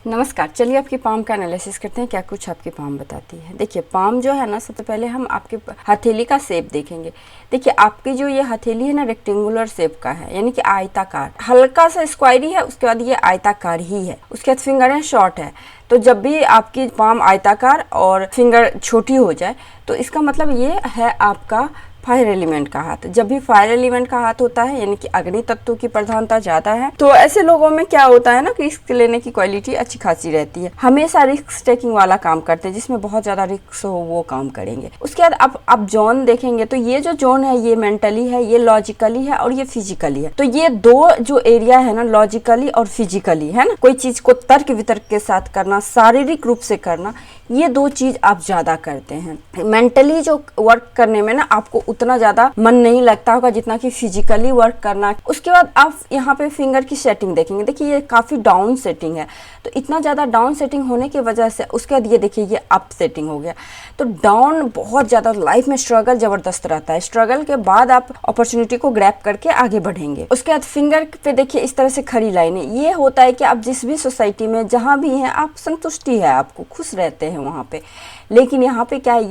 नमस्कार। चलिए आपकी पाम का एनालिसिस करते हैं, क्या कुछ आपकी पाम बताती है। देखिए पाम जो है ना, सबसे पहले हम आपके हथेली का शेप देखेंगे। देखिए आपकी जो ये हथेली है ना, रेक्टेंगुलर शेप का है, यानी कि आयताकार, हल्का सा स्क्वायरी है, उसके बाद ये आयताकार ही है। उसके बाद फिंगर है शॉर्ट है। तो जब भी आपकी पाम आयताकार और फिंगर छोटी हो जाए तो इसका मतलब ये है आपका फायर एलिमेंट का हाथ। जब भी फायर एलिमेंट का हाथ होता है यानी कि अग्नि तत्व की प्रधानता ज्यादा है, तो ऐसे लोगों में क्या होता है ना कि रिस्क लेने की क्वालिटी अच्छी खासी रहती है। हमेशा रिस्क टेकिंग वाला काम करते हैं, जिसमें बहुत ज्यादा रिस्क हो वो काम करेंगे। उसके बाद आप जोन देखेंगे तो ये जो जोन है ये मेंटली है, ये लॉजिकली है और ये फिजिकली है। तो ये दो जो एरिया है ना, लॉजिकली और फिजिकली है ना, कोई चीज को तर्क वितर्क के साथ करना, शारीरिक रूप से करना, ये दो चीज आप ज्यादा करते हैं। मेंटली जो वर्क करने में ना आपको उतना ज्यादा मन नहीं लगता होगा जितना कि फिजिकली वर्क करना। उसके बाद आप यहाँ पे फिंगर की सेटिंग देखेंगे। देखिए ये काफी डाउन सेटिंग है, तो इतना ज्यादा डाउन सेटिंग होने की वजह से उसके बाद ये देखिए ये अप सेटिंग हो गया। तो डाउन बहुत ज्यादा, लाइफ में स्ट्रगल जबरदस्त रहता है। स्ट्रगल के बाद आप अपॉर्चुनिटी को ग्रैब करके आगे बढ़ेंगे। उसके बाद फिंगर पे देखिए इस तरह से खड़ी लाइनें। ये होता है कि आप जिस भी सोसाइटी में जहां भी हैं आप संतुष्टि है, आपको खुश रहते हैं वहां पे। लेकिन यहाँ पे क्या है,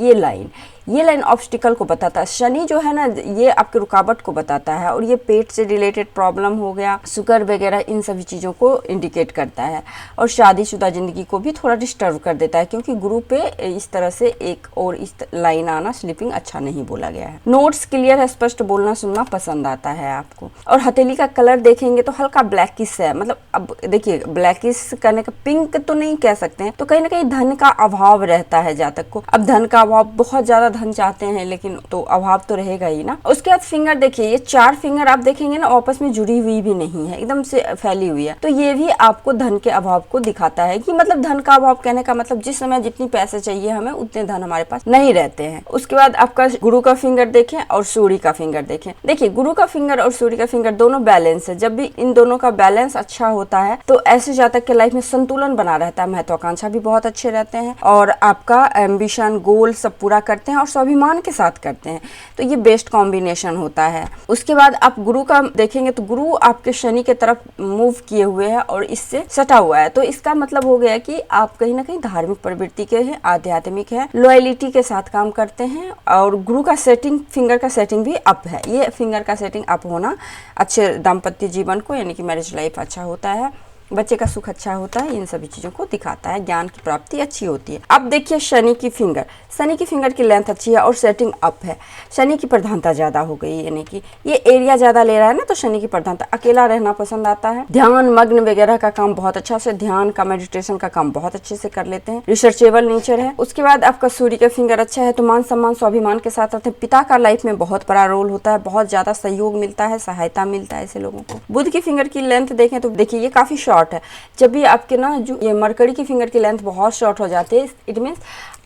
ये लाइन ऑब्स्टिकल को बताता है। शनि जो है ना ये आपके रुकावट को बताता है, और ये पेट से रिलेटेड प्रॉब्लम हो गया, शुगर वगैरह, इन सभी चीज़ों को इंडिकेट करता है। और शादीशुदा जिंदगी को भी थोड़ा डिस्टर्ब कर देता है, क्योंकि गुरु पे इस तरह से एक और इस लाइन आना, स्लीपिंग अच्छा नहीं बोला गया है। नोट्स क्लियर है, स्पष्ट बोलना सुनना पसंद आता है आपको। और हथेली का कलर देखेंगे तो हल्का ब्लैकिश है, मतलब अब देखिए ब्लैकिश करने का, पिंक तो नहीं कह सकते हैं, तो कहीं ना कहीं धन का अभाव रहता है जातक को। अब धन का अभाव, बहुत ज्यादा धन चाहते हैं लेकिन तो अभाव तो रहेगा ही ना। उसके बाद फिंगर देखिए, ये 4 फिंगर आप देखेंगे ना आपस में जुड़ी हुई भी नहीं है, एकदम से फैली हुई है। तो ये भी आपको धन के अभाव को दिखाता है, कि मतलब धन का अभाव कहने का मतलब जिस समय जितनी पैसे चाहिए हमें उतने धन हमारे पास नहीं रहते हैं। उसके बाद आपका गुरु का फिंगर देखें और सूर्य का फिंगर देखें। देखिए गुरु का फिंगर और सूर्य का फिंगर दोनों बैलेंस है। जब भी इन दोनों का बैलेंस अच्छा होता है तो ऐसे जातक के लाइफ में संतुलन बना रहता है। महत्वाकांक्षा भी बहुत अच्छे रहते हैं, और आपका एम्बिशन, गोल सब पूरा करते हैं और स्वाभिमान के साथ करते हैं। तो ये बेस्ट कॉम्बिनेशन होता है। उसके बाद आप गुरु का देखेंगे तो गुरु आपके शनि के तरफ मूव किए हुए हैं और इससे सटा हुआ है। तो इसका मतलब हो गया कि आप कहीं ना कहीं धार्मिक प्रवृत्ति के हैं, आध्यात्मिक है, लॉयलिटी के साथ काम करते हैं। और गुरु का सेटिंग, फिंगर का सेटिंग भी अप है। ये फिंगर का सेटिंग अप होना अच्छे दाम्पत्य जीवन को, यानी कि मैरिज लाइफ अच्छा होता है, बच्चे का सुख अच्छा होता है, इन सभी चीजों को दिखाता है। ज्ञान की प्राप्ति अच्छी होती है। अब देखिए शनि की फिंगर, शनि की फिंगर की लेंथ अच्छी है और सेटिंग अप है। शनि की प्रधानता ज्यादा हो गई, यानी कि ये एरिया ज्यादा ले रहा है ना, तो शनि की प्रधानता। अकेला रहना पसंद आता है, ध्यान मग्न वगैरह का काम बहुत अच्छा से, ध्यान का, मेडिटेशन का काम बहुत अच्छे से कर लेते हैं। रिसर्चेबल नेचर है। उसके बाद आपका सूर्य का फिंगर अच्छा है, तो मान सम्मान स्वाभिमान के साथ रहते हैं। पिता का लाइफ में बहुत बड़ा रोल होता है, बहुत ज्यादा सहयोग मिलता है, सहायता मिलता है ऐसे लोगों को। बुध की फिंगर की लेंथ देखें तो देखिए ये काफी शॉर्ट है। जब भी आपके ना जो ये मरकरी की फिंगर की लेंथ बहुत शॉर्ट हो जाती है, इट मीन्स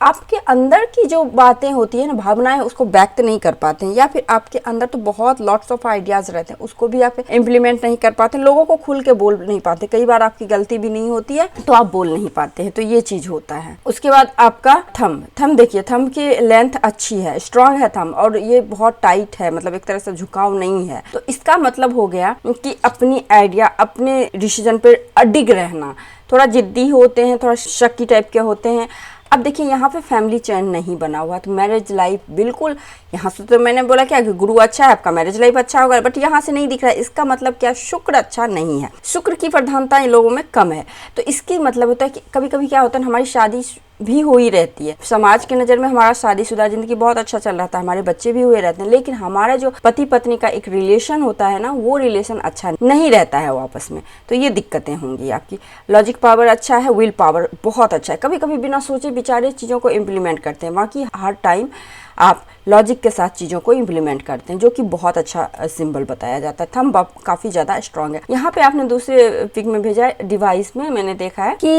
आपके अंदर की जो बातें होती है ना, भावनाएं, उसको व्यक्त नहीं कर पाते हैं, या फिर आपके अंदर तो बहुत लॉट्स ऑफ आइडियाज रहते हैं, उसको भी आप इम्प्लीमेंट नहीं कर पाते, लोगों को खुल के बोल नहीं पाते। कई बार आपकी गलती भी नहीं होती है तो आप बोल नहीं पाते हैं, तो ये चीज होता है। उसके बाद आपका थंब देखिए, थंब की लेंथ अच्छी है, स्ट्रांग है थंब, और ये बहुत टाइट है, मतलब एक तरह से झुकाव नहीं है। तो इसका मतलब हो गया कि अपनी आइडिया, अपने डिसीजन पे अडिग रहना। थोड़ा जिद्दी होते हैं, थोड़ा शक्की टाइप के होते हैं। अब देखिए यहाँ पे फैमिली चैन नहीं बना हुआ, तो मैरिज लाइफ बिल्कुल, यहाँ से तो मैंने बोला क्या कि गुरु अच्छा है, आपका मैरिज लाइफ अच्छा होगा, बट यहाँ से नहीं दिख रहा है। इसका मतलब क्या, शुक्र अच्छा नहीं है, शुक्र की प्रधानता इन लोगों में कम है। तो इसकी मतलब होता है कि कभी कभी क्या होता है, हमारी शादी भी हो ही रहती है, समाज की नज़र में हमारा शादीशुदा जिंदगी बहुत अच्छा चल रहा था, हमारे बच्चे भी हुए रहते हैं, लेकिन हमारा जो पति पत्नी का एक रिलेशन होता है ना, वो रिलेशन अच्छा नहीं रहता है वो आपस में। तो ये दिक्कतें होंगी आपकी। लॉजिक पावर अच्छा है, विल पावर बहुत अच्छा है, कभी कभी बिना सोचे विचारे चीज़ों को इम्प्लीमेंट करते हैं। बाकी हर टाइम आप लॉजिक के साथ चीज़ों को इम्प्लीमेंट करते हैं, जो कि बहुत अच्छा सिंबल बताया जाता है। थंब अप काफ़ी ज़्यादा स्ट्रांग है। यहाँ पे आपने दूसरे पिक में भेजा है, डिवाइस में मैंने देखा है कि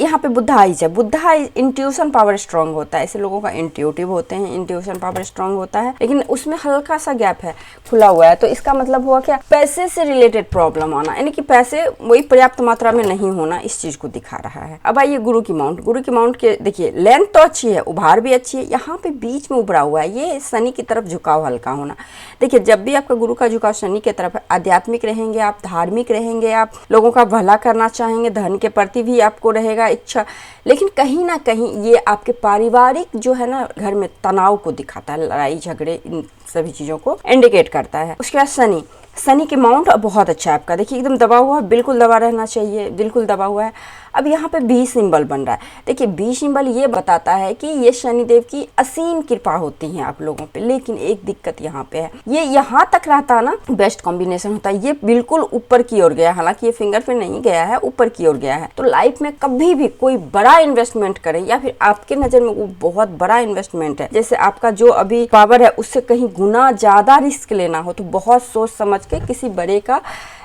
यहाँ पे बुद्धा आइज है। Buddha eyes, intuition power strong होता है, ऐसे लोगों का इंट्यूटिव होते हैं, इंट्यूशन पावर स्ट्रांग होता है, लेकिन उसमें हल्का सा गैप है, खुला हुआ है। तो इसका मतलब हुआ क्या, पैसे से रिलेटेड प्रॉब्लम आना, यानी कि पैसे वही पर्याप्त मात्रा में नहीं होना, इस चीज को दिखा रहा है। अब आइए गुरु की माउंट। गुरु की माउंट के देखिए लेंथ तो अच्छी है, उभार भी अच्छी है, यहाँ पे बीच में उभरा हुआ है, ये शनि की तरफ झुकाव हल्का होना। देखिए जब भी आपका गुरु का झुकाव शनि की तरफ है, आध्यात्मिक रहेंगे आप, धार्मिक रहेंगे आप, लोगों का भला करना चाहेंगे, धन के प्रति भी आपको रहेगा इच्छा, लेकिन कहीं ना कहीं ये आपके पारिवारिक जो है ना घर में तनाव को दिखाता है, लड़ाई झगड़े इन सभी चीज़ों को इंडिकेट करता है। उसके बाद शनि के माउंट बहुत अच्छा है आपका, देखिए एकदम दबा हुआ है, बिल्कुल दबा रहना चाहिए, बिल्कुल दबा हुआ है। अब यहाँ पे बी सिंबल बन रहा है। देखिए बी सिंबल ये बताता है कि ये शनिदेव की असीम कृपा होती है आप लोगों पे, लेकिन एक दिक्कत यहाँ पे है, ये यहाँ तक रहता है ना बेस्ट कॉम्बिनेशन होता है, ये बिल्कुल ऊपर की ओर गया, हालांकि ये फिंगर पे नहीं गया है, ऊपर की ओर गया है। तो लाइफ में कभी भी कोई बड़ा इन्वेस्टमेंट करें या फिर आपके नज़र में वो बहुत बड़ा इन्वेस्टमेंट है, जैसे आपका जो अभी पावर है उससे कहीं गुना ज़्यादा रिस्क लेना हो, तो बहुत सोच समझ के किसी बड़े का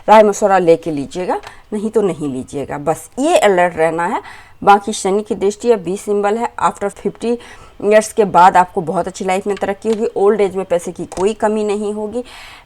राय मशवरा लेके लीजिएगा, नहीं तो नहीं लीजिएगा, बस ये अलर्ट रहना है। बाकी शनि की दृष्टि है, बी सिंबल है, आफ्टर 50 ईयर्स के बाद आपको बहुत अच्छी लाइफ में तरक्की होगी, ओल्ड एज में पैसे की कोई कमी नहीं होगी,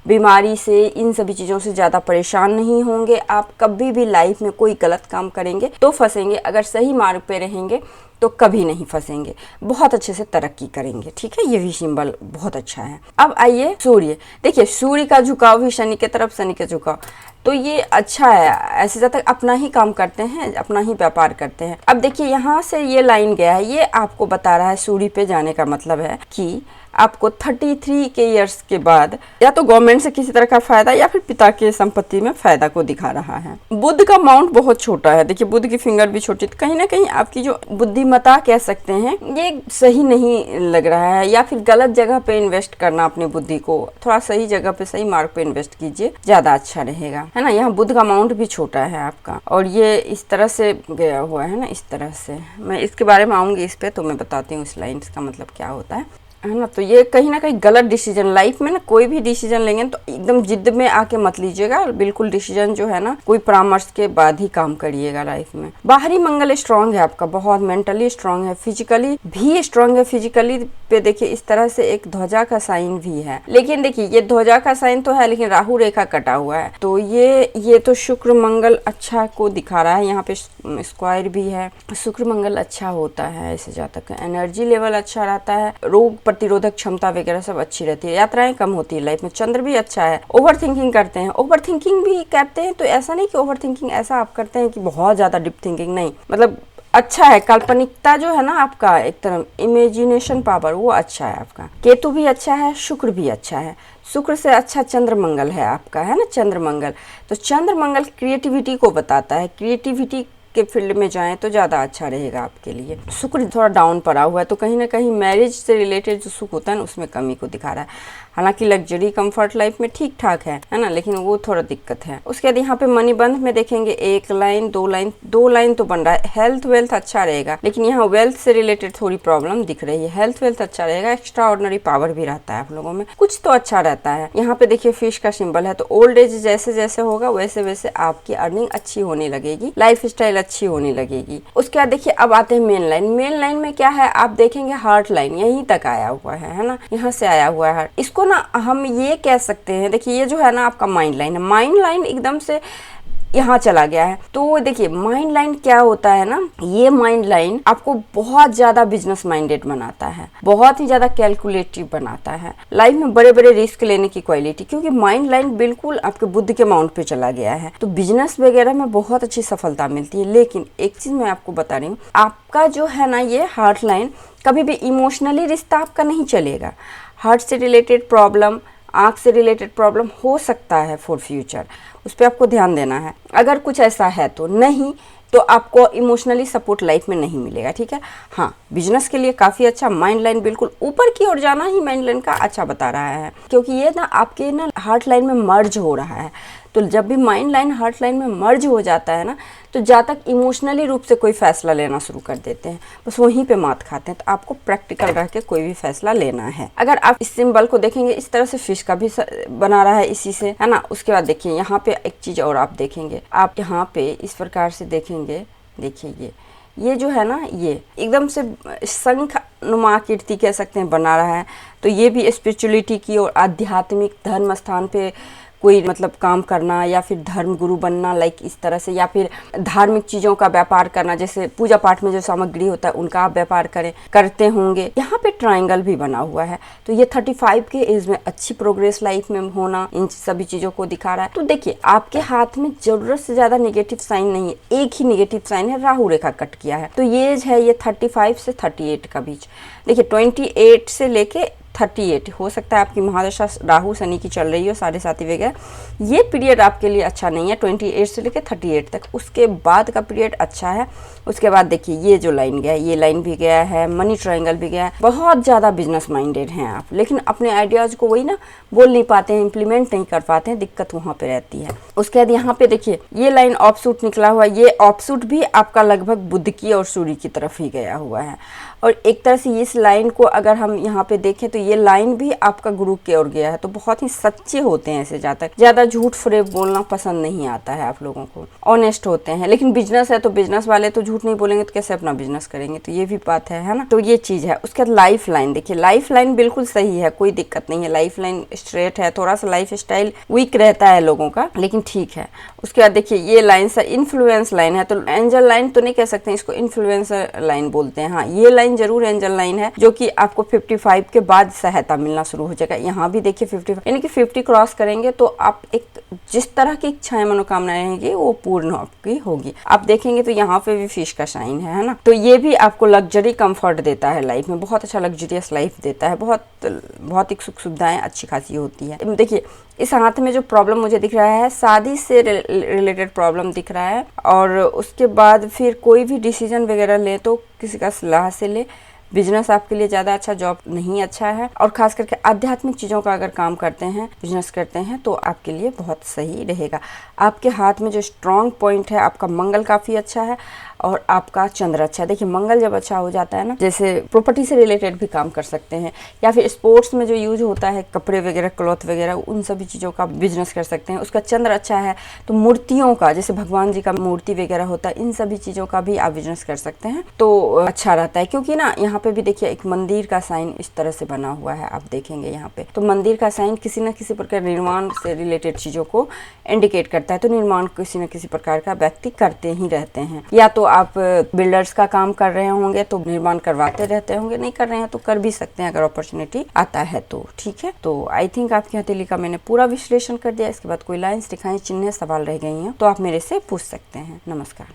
बीमारी से इन सभी चीज़ों से ज़्यादा परेशान नहीं होंगे आप। कभी भी लाइफ में कोई गलत काम करेंगे तो फंसेंगे, अगर सही मार्ग पे रहेंगे तो कभी नहीं फंसेंगे, बहुत अच्छे से तरक्की करेंगे, ठीक है। ये भी सिंबल बहुत अच्छा है। अब आइए सूर्य, देखिए सूर्य का झुकाव भी शनि की तरफ, शनि का झुकाव, तो ये अच्छा है, ऐसे ज़्यादा तक अपना ही काम करते हैं, अपना ही व्यापार करते हैं। अब देखिए यहाँ से ये लाइन गया है, ये आपको बता रहा है सूर्य पे जाने का मतलब है कि आपको 33 के ईयर्स के बाद या तो गवर्नमेंट से किसी तरह का फायदा या फिर पिता के संपत्ति में फायदा को दिखा रहा है। बुध का माउंट बहुत छोटा है, देखिए बुध की फिंगर भी छोटी, तो कहीं ना कहीं आपकी जो बुद्धिमत्ता कह सकते हैं ये सही नहीं लग रहा है, या फिर गलत जगह पे इन्वेस्ट करना अपनी बुद्धि को, थोड़ा सही जगह पे सही मार्ग पे इन्वेस्ट कीजिए, ज्यादा अच्छा रहेगा, है ना। यहाँ बुध का माउंट भी छोटा है आपका, और ये इस तरह से गया हुआ है ना, इस तरह से। मैं इसके बारे में आऊंगी इस पे, तो मैं बताती हूँ इस लाइन का मतलब क्या होता है ना। तो ये कहीं ना कहीं गलत डिसीजन, लाइफ में ना कोई भी डिसीजन लेंगे तो एकदम जिद में आके मत लीजिएगा, बिल्कुल डिसीजन जो है ना कोई परामर्श के बाद ही काम करिएगा लाइफ में। बाहरी मंगल स्ट्रांग है आपका, बहुत मेंटली स्ट्रांग है, फिजिकली भी स्ट्रांग है। फिजिकली पे देखिए इस तरह से एक ध्वजा का साइन भी है, लेकिन देखिए ये ध्वजा का साइन तो है लेकिन राहु रेखा कटा हुआ है, तो ये तो शुक्र मंगल अच्छा को दिखा रहा है। यहाँ पे स्क्वायर भी है, शुक्र मंगल अच्छा होता है, ऐसे जहाँ तक एनर्जी लेवल अच्छा रहता है, रोग प्रतिरोधक क्षमता वगैरह सब अच्छी रहती है, यात्राएं कम होती है लाइफ में। चंद्र भी अच्छा है, ओवर थिंकिंग करते हैं, ओवर थिंकिंग भी करते हैं, तो ऐसा नहीं कि ओवर थिंकिंग ऐसा आप करते हैं कि बहुत ज्यादा डीप थिंकिंग, नहीं, मतलब अच्छा है। काल्पनिकता जो है ना आपका, एक तरह इमेजिनेशन पावर, वो अच्छा है आपका। केतु भी अच्छा है, शुक्र भी अच्छा है, शुक्र से अच्छा चंद्र मंगल है आपका, है ना, चंद्र मंगल। तो चंद्र मंगल क्रिएटिविटी को बताता है, क्रिएटिविटी के फील्ड में जाएं तो ज़्यादा अच्छा रहेगा आपके लिए। शुक्र थोड़ा डाउन पड़ा हुआ है, तो कहीं ना कहीं मैरिज से रिलेटेड जो सुख होता है ना उसमें कमी को दिखा रहा है। हालांकि लग्जरी कंफर्ट लाइफ में ठीक ठाक है ना, लेकिन वो थोड़ा दिक्कत है। उसके बाद यहाँ पे मनी बंध में देखेंगे एक लाइन, दो लाइन तो बन रहा है। हेल्थ वेल्थ अच्छा रहेगा, लेकिन यहाँ वेल्थ से रिलेटेड थोड़ी प्रॉब्लम दिख रही है। हेल्थ वेल्थ अच्छा रहेगा, एक्स्ट्रा ऑर्डिनरी पावर भी रहता है आप लोगों में, कुछ तो अच्छा रहता है। यहाँ पे देखिए फिश का सिंबल है, तो ओल्ड एज जैसे जैसे होगा वैसे वैसे आपकी अर्निंग अच्छी होने लगेगी, लाइफ स्टाइल अच्छी होने लगेगी। उसके बाद देखिए अब आते हैं मेन लाइन। मेन लाइन में क्या है, आप देखेंगे हार्ट लाइन यहीं तक आया हुआ है ना, यहाँ से आया हुआ है। इसको ना हम ये कह सकते हैं, देखिए ये जो है ना आपका माइंड लाइन है, माइंड लाइन एकदम से यहाँ चला गया है। तो देखिए माइंड लाइन क्या होता है ना, ये माइंड लाइन आपको बहुत ज्यादा बिजनेस माइंडेड बनाता है, बहुत ही ज्यादा कैलकुलेटिव बनाता है, लाइफ में बड़े बड़े रिस्क लेने की क्वालिटी, क्योंकि माइंड लाइन बिल्कुल आपके बुद्ध के माउंट पे चला गया है। तो बिजनेस वगैरह में बहुत अच्छी सफलता मिलती है। लेकिन एक चीज मैं आपको बता रही हूँ, आपका जो है ना ये हार्ट लाइन, कभी भी इमोशनली रिश्ता आपका नहीं चलेगा। हार्ट से रिलेटेड प्रॉब्लम, आँख से रिलेटेड प्रॉब्लम हो सकता है फॉर फ्यूचर, उस पर आपको ध्यान देना है। अगर कुछ ऐसा है तो नहीं, तो आपको इमोशनली सपोर्ट लाइफ में नहीं मिलेगा, ठीक है। हाँ, बिजनेस के लिए काफ़ी अच्छा, माइंड लाइन बिल्कुल ऊपर की ओर जाना ही माइंड लाइन का अच्छा बता रहा है, क्योंकि ये ना आपके ना हार्ट लाइन में मर्ज हो रहा है। तो जब भी माइंड लाइन हार्ट लाइन में मर्ज हो जाता है ना, तो जहाँ तक इमोशनली रूप से कोई फैसला लेना शुरू कर देते हैं, बस वहीं पे मात खाते हैं। तो आपको प्रैक्टिकल रह के कोई भी फैसला लेना है। अगर आप इस सिंबल को देखेंगे, इस तरह से फिश का भी बना रहा है इसी से, है ना। उसके बाद देखिए यहाँ पे एक चीज़ और आप देखेंगे, आप यहाँ पे इस प्रकार से देखेंगे, देखिए ये जो है ना, ये एकदम से शंख नुमा कीर्ति कह सकते हैं बना रहा है। तो ये भी स्पिरिचुअलिटी की और आध्यात्मिक धर्म स्थान पे कोई मतलब काम करना या फिर धर्म गुरु बनना, लाइक इस तरह से, या फिर धार्मिक चीजों का व्यापार करना, जैसे पूजा पाठ में जो सामग्री होता है उनका आप व्यापार करते होंगे। यहाँ पे ट्रायंगल भी बना हुआ है, तो ये 35 के एज में अच्छी प्रोग्रेस लाइफ में होना इन सभी चीजों को दिखा रहा है। तो देखिए आपके हाथ में जरूरत से ज्यादा नेगेटिव साइन नहीं है, एक ही नेगेटिव साइन है, राहु रेखा कट किया है। तो ये एज है ये 35 से 38 का बीच। देखिए 28 से लेके 38 हो सकता है आपकी महादशा राहु शनि की चल रही हो, 7.5 वगैरह, ये पीरियड आपके लिए अच्छा नहीं है 28 से लेकर 38 तक। उसके बाद का पीरियड अच्छा है। उसके बाद देखिए ये जो लाइन गया है, ये लाइन भी गया है, मनी ट्रायंगल भी गया है। बहुत ज़्यादा बिजनेस माइंडेड हैं आप, लेकिन अपने आइडियाज़ को वही ना बोल नहीं पाते हैं, इम्प्लीमेंट नहीं कर पाते हैं, दिक्कत वहाँ पे रहती है। उसके बाद यहाँ पे देखिए ये लाइन ऑफसूट निकला हुआ, ये ऑफसूट भी आपका लगभग बुध की और सूर्य की तरफ ही गया हुआ है। और एक तरह से इस लाइन को अगर हम यहाँ पे देखें तो ये लाइन भी आपका गुरु की ओर गया है। तो बहुत ही सच्चे होते हैं ऐसे जातक, ज़्यादा झूठ फरेब बोलना पसंद नहीं आता है आप लोगों को, ऑनेस्ट होते हैं। लेकिन बिजनेस है तो बिजनेस वाले तो झूठ नहीं बोलेंगे तो कैसे अपना बिजनेस करेंगे, तो ये भी बात है ना। तो ये चीज़ है। उसके बाद लाइफ लाइन देखिए, लाइफ लाइन बिल्कुल सही है, कोई दिक्कत नहीं है, लाइफ लाइन स्ट्रेट है। थोड़ा सा लाइफ स्टाइल वीक रहता है लोगों का, लेकिन ठीक है। उसके बाद देखिए ये लाइन सर इन्फ्लुएंस लाइन है, तो एंजल लाइन तो नहीं कह सकते, इसको इन्फ्लुएंसर लाइन बोलते हैं। हाँ ये लाइन जरूर एंजल लाइन है, जो कि आपको 55 के बाद सहायता मिलना शुरू हो जाएगा। यहाँ भी देखिए 55 यानी कि 50 क्रॉस करेंगे तो आप एक जिस तरह की इच्छाएं मनोकामनाएं रहेंगी वो पूर्ण आपकी होगी। आप देखेंगे तो यहाँ पे भी फिश का साइन है ना। तो ये भी आपको लग्जरी कंफर्ट देता है लाइफ में, बहुत अच्छा लग्जरियस लाइफ देता है, बहुत भौतिक सुख सुविधाएं अच्छी खासी होती है। देखिए इस हाथ में जो प्रॉब्लम मुझे दिख रहा है, शादी से रिलेटेड प्रॉब्लम दिख रहा है। और उसके बाद फिर कोई भी डिसीजन वगैरह ले तो किसी का सलाह से ले। बिजनेस आपके लिए ज़्यादा अच्छा, जॉब नहीं अच्छा है। और खास करके आध्यात्मिक चीज़ों का अगर काम करते हैं, बिजनेस करते हैं, तो आपके लिए बहुत सही रहेगा। आपके हाथ में जो स्ट्रॉन्ग पॉइंट है, आपका मंगल काफ़ी अच्छा है और आपका चंद्र अच्छा है। देखिए मंगल जब अच्छा हो जाता है ना, जैसे प्रॉपर्टी से रिलेटेड भी काम कर सकते हैं, या फिर स्पोर्ट्स में जो यूज होता है कपड़े वगैरह, क्लॉथ वगैरह, उन सभी चीज़ों का बिजनेस कर सकते हैं। उसका चंद्र अच्छा है तो मूर्तियों का, जैसे भगवान जी का मूर्ति वगैरह होता है, इन सभी चीज़ों का भी आप बिजनेस कर सकते हैं, तो अच्छा रहता है। क्योंकि ना यहाँ पे भी देखिए एक मंदिर का साइन इस तरह से बना हुआ है, आप देखेंगे यहाँ पे, तो मंदिर का साइन किसी न किसी प्रकार निर्माण से रिलेटेड चीज़ों को इंडिकेट करता है। तो निर्माण किसी न किसी प्रकार का व्यक्ति करते ही रहते हैं, या तो आप बिल्डर्स का काम कर रहे होंगे तो निर्माण करवाते रहते होंगे, नहीं कर रहे हैं तो कर भी सकते हैं अगर अपॉर्चुनिटी आता है तो, ठीक है। तो आई थिंक आपकी हथेली का मैंने पूरा विश्लेषण कर दिया। इसके बाद कोई लाइन्स, दिखाएं, चिन्ह, सवाल रह गई हैं तो आप मेरे से पूछ सकते हैं। नमस्कार।